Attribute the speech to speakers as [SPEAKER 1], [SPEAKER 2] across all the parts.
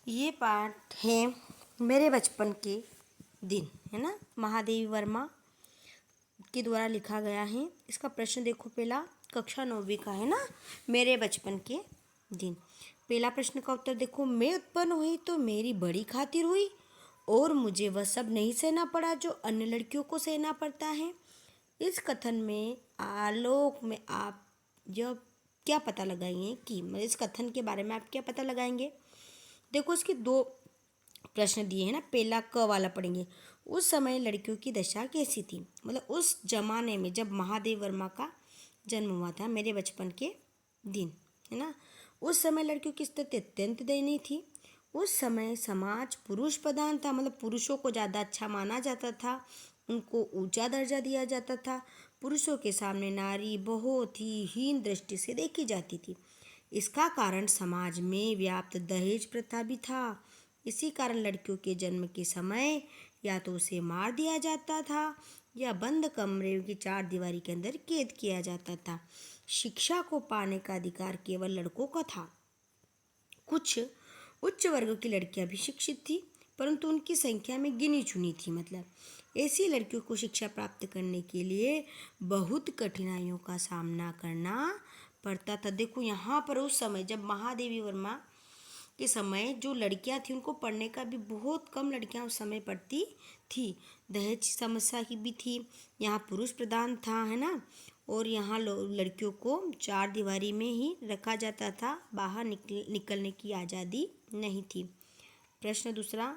[SPEAKER 1] ये पाठ है मेरे बचपन के दिन, है ना। महादेवी वर्मा के द्वारा लिखा गया है। इसका प्रश्न देखो, पहला कक्षा 9वीं का है ना, मेरे बचपन के दिन। पहला प्रश्न का उत्तर देखो, मैं उत्पन्न हुई तो मेरी बड़ी खातिर हुई और मुझे वह सब नहीं सहना पड़ा जो अन्य लड़कियों को सहना पड़ता है। इस कथन में आलोक में आप यह क्या पता लगाएंगे कि इस कथन के बारे में आप क्या पता लगाएंगे। देखो, इसके दो प्रश्न दिए हैं ना। पहला क वाला पढ़ेंगे, उस समय लड़कियों की दशा कैसी थी। मतलब उस जमाने में जब महादेव वर्मा का जन्म हुआ था, मेरे बचपन के दिन, है ना, उस समय लड़कियों की स्थिति अत्यंत दयनीय थी। उस समय समाज पुरुष प्रधान था, मतलब पुरुषों को ज़्यादा अच्छा माना जाता था, उनको ऊंचा दर्जा दिया जाता था। पुरुषों के सामने नारी बहुत ही हीन दृष्टि से देखी जाती थी। इसका कारण समाज में व्याप्त दहेज प्रथा भी था। इसी कारण लड़कियों के जन्म के समय या तो उसे मार दिया जाता था या बंद कमरे की चार दीवारी के अंदर कैद किया जाता था। शिक्षा को पाने का अधिकार केवल लड़कों का था। कुछ उच्च वर्ग की लड़कियां भी शिक्षित थी, परंतु उनकी संख्या में गिनी चुनी थी। मतलब ऐसी लड़कियों को शिक्षा प्राप्त करने के लिए बहुत कठिनाइयों का सामना करना पड़ता था। देखो, यहाँ पर उस समय जब महादेवी वर्मा के समय जो लड़कियां थी उनको पढ़ने का भी बहुत कम लड़कियां उस समय पढ़ती थी। दहेज समस्या की भी थी, यहाँ पुरुष प्रधान था, है ना। और यहाँ लड़कियों को चार दीवारी में ही रखा जाता था, बाहर निकलने की आज़ादी नहीं थी। प्रश्न दूसरा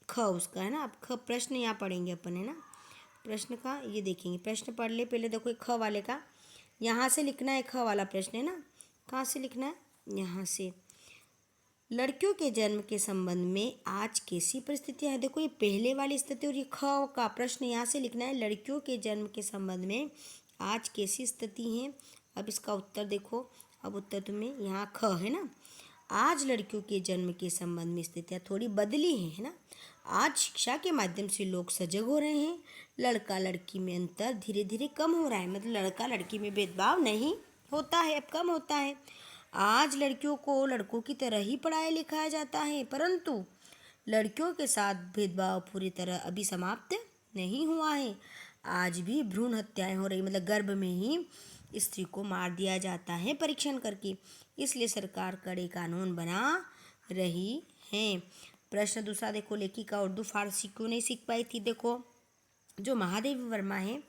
[SPEAKER 1] ख उसका, है ना। अब ख प्रश्न यहाँ पढ़ेंगे अपन, है ना। प्रश्न का ये देखेंगे, प्रश्न पढ़ ले पहले। देखो ख वाले का यहाँ से लिखना है, ख वाला प्रश्न है ना। कहाँ से लिखना है, यहाँ से। लड़कियों के जन्म के संबंध में आज कैसी परिस्थितियां हैं। देखो, ये पहले वाली स्थिति और ये ख का प्रश्न यहाँ से लिखना है, लड़कियों के जन्म के संबंध में आज कैसी स्थिति है। अब इसका उत्तर देखो, अब उत्तर तुम्हें यहाँ ख है ना। आज लड़कियों के जन्म के संबंध में स्थितियाँ थोड़ी बदली हैं, है ना। आज शिक्षा के माध्यम से लोग सजग हो रहे हैं। लड़का लड़की में अंतर धीरे धीरे कम हो रहा है। मतलब लड़का लड़की में भेदभाव नहीं होता है, अब कम होता है। आज लड़कियों को लड़कों की तरह ही पढ़ाया लिखाया जाता है, परंतु लड़कियों के साथ भेदभाव पूरी तरह अभी समाप्त नहीं हुआ है। आज भी भ्रूण हत्याएं हो रही, मतलब गर्भ में ही स्त्री को मार दिया जाता है परीक्षण करके। इसलिए सरकार कड़े कानून बना रही है। प्रश्न दूसरा देखो, लेखिका उर्दू फारसी क्यों नहीं सीख पाई थी। देखो, जो महादेवी वर्मा है,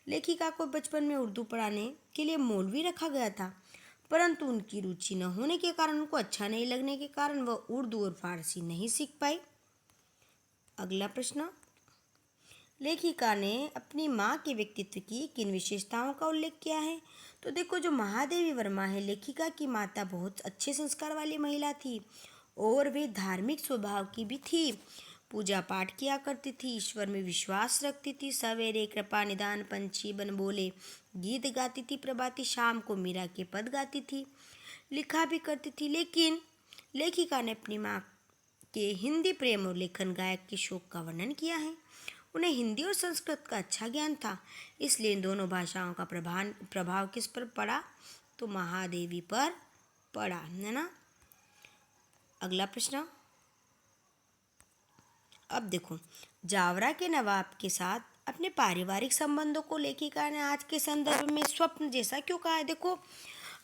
[SPEAKER 1] लेखिका को बचपन में उर्दू पढ़ाने के लिए मौलवी रखा गया था, परंतु उनकी रुचि न होने के कारण, उनको अच्छा नहीं लगने के कारण वह उर्दू और फारसी नहीं सीख पाई। अगला प्रश्न, लेखिका ने अपनी माँ के व्यक्तित्व की किन विशेषताओं का उल्लेख किया है। तो देखो, जो महादेवी वर्मा है, लेखिका की माता बहुत अच्छे संस्कार वाली महिला थी और वे धार्मिक स्वभाव की भी थी। पूजा पाठ किया करती थी, ईश्वर में विश्वास रखती थी। सवेरे कृपा निदान पंछी बन बोले गीत गाती थी, प्रभाती शाम को मीरा के पद गाती थी, लिखा भी करती थी। लेकिन लेखिका ने अपनी माँ के हिंदी प्रेम और लेखन गायक के शौक का वर्णन किया है। उन्हें हिंदी और संस्कृत का अच्छा ज्ञान था, इसलिए इन दोनों भाषाओं का प्रभाव किस पर पड़ा, तो महादेवी पर पड़ा, है ना। अगला प्रश्न, अब देखो, जावरा के नवाब के साथ अपने पारिवारिक संबंधों को लेखिका ने आज के संदर्भ में स्वप्न जैसा क्यों कहा है। देखो,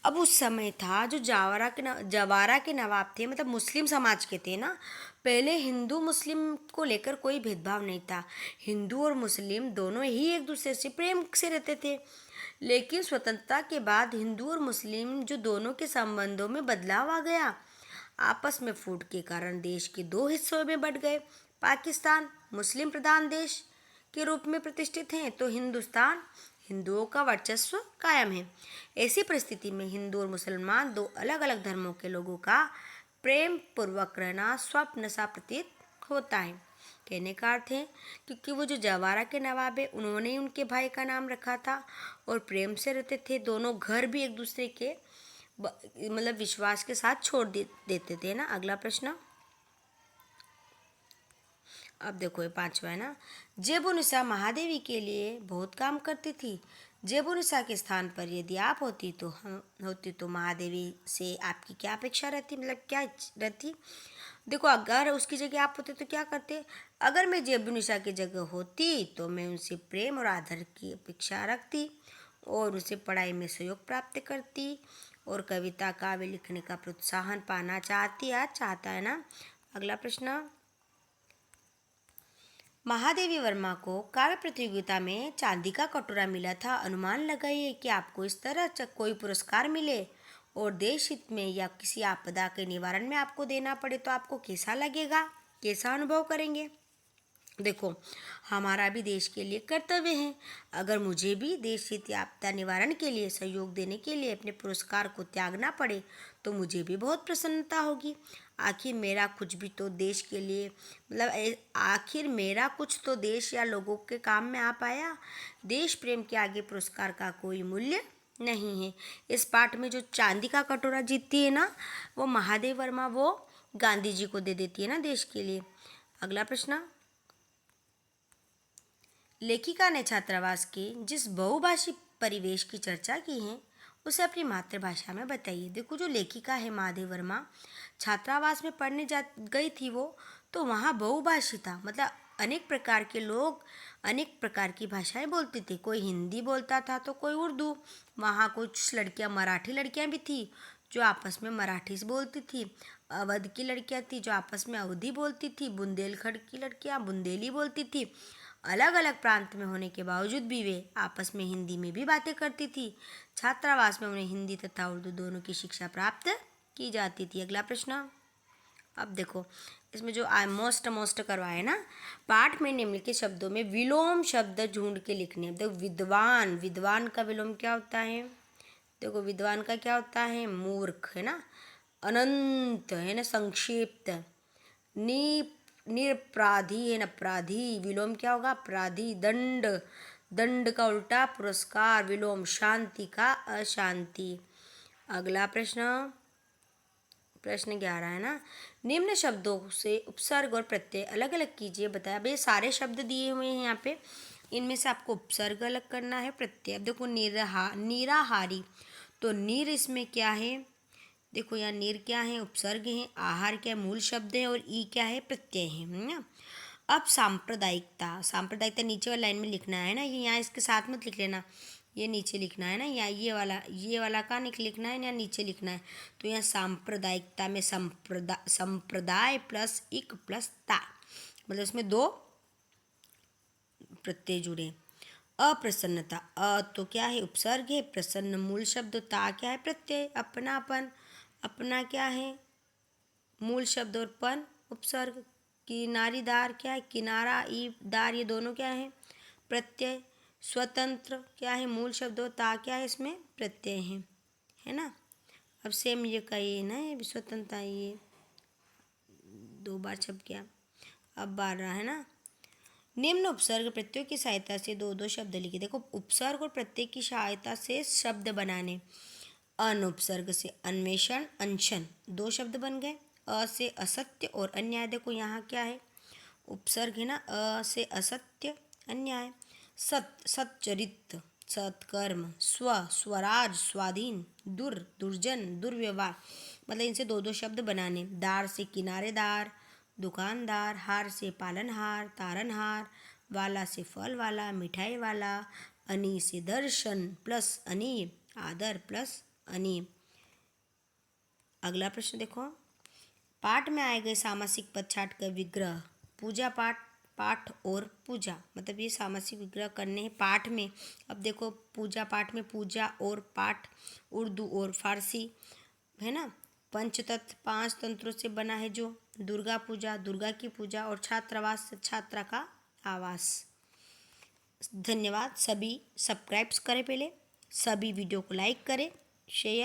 [SPEAKER 1] अब उस समय था जो जवारा के नवाब थे, मतलब मुस्लिम समाज के थे ना। पहले हिंदू मुस्लिम को लेकर कोई भेदभाव नहीं था, हिंदू और मुस्लिम दोनों ही एक दूसरे से प्रेम से रहते थे। लेकिन स्वतंत्रता के बाद हिंदू और मुस्लिम जो दोनों के संबंधों में बदलाव आ गया। आपस में फूट के कारण देश के दो हिस्सों में बंट गए। पाकिस्तान मुस्लिम प्रधान देश के रूप में प्रतिष्ठित है, तो हिंदुस्तान हिंदुओं का वर्चस्व कायम है। ऐसी परिस्थिति में हिंदू और मुसलमान दो अलग अलग धर्मों के लोगों का प्रेम पूर्वक रहना स्वप्न सा प्रतीत होता है। कहने का अर्थ है, क्योंकि वो जो जवारा के नवाब है, उन्होंने ही उनके भाई का नाम रखा था और प्रेम से रहते थे। दोनों घर भी एक दूसरे के मतलब विश्वास के साथ छोड़ देते थे ना। अगला प्रश्न, अब देखो ये पांचवा है ना। जेबुनिसा महादेवी के लिए बहुत काम करती थी। जेबुनिसा के स्थान पर यदि आप होती तो महादेवी से आपकी क्या अपेक्षा रहती, मतलब क्या रहती। देखो, अगर उसकी जगह आप होते तो क्या करते। अगर मैं जेबुनिसा की जगह होती तो मैं उनसे प्रेम और आदर की अपेक्षा रखती और उसे पढ़ाई में सहयोग प्राप्त करती और कविता काव्य लिखने का प्रोत्साहन पाना चाहती है, चाहता है ना। अगला प्रश्न, महादेवी वर्मा को काव्य प्रतियोगिता में चांदी का कटोरा मिला था। अनुमान लगाइए कि आपको इस तरह कोई पुरस्कार मिले और देश हित में या किसी आपदा के निवारण में आपको देना पड़े तो आपको कैसा लगेगा, कैसा अनुभव करेंगे। देखो, हमारा भी देश के लिए कर्तव्य है। अगर मुझे भी देश हित या आपदा निवारण के लिए सहयोग देने के लिए अपने पुरस्कार को त्यागना पड़े तो मुझे भी बहुत प्रसन्नता होगी। आखिर मेरा कुछ भी तो देश के लिए, मतलब आखिर मेरा कुछ तो देश या लोगों के काम में आ पाया। देश प्रेम के आगे पुरस्कार का कोई मूल्य नहीं है। इस पाठ में जो चांदी का कटोरा जीतती है ना, वो महादेव वर्मा वो गांधी जी को दे देती है ना देश के लिए। अगला प्रश्न, लेखिका ने छात्रावास के जिस बहुभाषी परिवेश की चर्चा की है उसे अपनी मातृभाषा में बताइए। देखो, जो लेखिका है महादेव वर्मा, छात्रावास में पढ़ने जा गई थी वो, तो वहाँ बहुभाषी था, मतलब अनेक प्रकार के लोग अनेक प्रकार की भाषाएं बोलते थे। कोई हिंदी बोलता था तो कोई उर्दू। वहाँ कुछ लड़कियाँ मराठी लड़कियाँ भी थी जो आपस में मराठी से बोलती थी। अवध की लड़कियाँ थी जो आपस में अवधी बोलती थी। बुंदेलखंड की लड़कियाँ बुंदेली बोलती थी। अलग अलग प्रांत में होने के बावजूद भी वे आपस में हिंदी में भी बातें करती थी। छात्रावास में उन्हें हिंदी तथा उर्दू दोनों की शिक्षा प्राप्त की जाती थी। अगला प्रश्न, अब देखो इसमें जो मोस्ट करवाए ना, पाठ में निम्नलिखित शब्दों में विलोम शब्द ढूंढ के लिखने। देखो, विद्वान, विद्वान का विलोम क्या होता है। देखो, विद्वान का क्या होता है, मूर्ख, है ना। अनंत है ना, संक्षिप्त। निरपराधी है ना, अपराधी, विलोम क्या होगा, अपराधी। दंड, दंड का उल्टा पुरस्कार, विलोम शांति का अशांति। अगला प्रश्न, प्रश्न 11 है ना, निम्न शब्दों से उपसर्ग और प्रत्यय अलग अलग कीजिए। बताया भाई, सारे शब्द दिए हुए हैं यहाँ पे, इनमें से आपको उपसर्ग अलग करना है, प्रत्यय। अब देखो, निराहारी, तो नीर इसमें क्या है। देखो, यहाँ नीर क्या है, उपसर्ग है। आहार क्या है, मूल शब्द है। और ई क्या है, प्रत्यय है ना। अब सांप्रदायिकता, सांप्रदायिकता नीचे वाली लाइन में लिखना है ना, ये यहाँ इसके साथ मत लिख लेना, ये नीचे लिखना है ना। यहाँ ये वाला का लिखना है, यहाँ नीचे लिखना है। तो यहाँ सांप्रदायिकता में संप्रदाय प्लस इक प्लस ता, मतलब इसमें दो प्रत्यय जुड़े। अप्रसन्नता, तो क्या है, उपसर्ग है। प्रसन्न मूल शब्द, ता क्या है, प्रत्यय। अपनापन, अपना क्या है, मूल शब्द, और पन उपसर्ग। किनारीदार क्या है, किनारा ई दार, ये दोनों क्या है, प्रत्यय। स्वतंत्र क्या है, मूल शब्द, और ता क्या है, इसमें प्रत्यय है ना। अब सेम ये का ये ना, ये स्वतंत्रता, ये दो बार छप गया, अब 12 है ना। निम्न उपसर्ग प्रत्ययों की सहायता से दो दो शब्द लिखे। देखो, उपसर्ग और प्रत्यय की सहायता से शब्द बनाने। अनुपसर्ग से अन्वेषण, अनशन, दो शब्द बन गए। अ से असत्य और अन्याय, देखो यहाँ क्या है, उपसर्ग है ना। अ से असत्य, अन्याय। सच्चरित्र, सत्कर्म। स्वराज, स्वाधीन। दुर्जन, दुर्व्यवहार, मतलब इनसे दो दो शब्द बनाने। दार से किनारेदार, दुकानदार। हार से पालनहार, तारनहार। वाला से फल वाला, मिठाई वाला। अनि से दर्शन प्लस अनि, आदर प्लस अनि। अगला प्रश्न देखो, पाठ में आए गए सामासिक पद छाट कर विग्रह। पूजा पाठ, पाठ और पूजा, मतलब ये सामासिक विग्रह करने हैं पाठ में। अब देखो, पूजा पाठ में पूजा और पाठ उर्दू और फारसी है ना। पंचतत्व 5 तंत्रों से बना है जो। दुर्गा पूजा, दुर्गा की पूजा। और छात्रावास, छात्रा का आवास। धन्यवाद। सभी सब्सक्राइब करें, पहले सभी वीडियो को लाइक करें, शेयर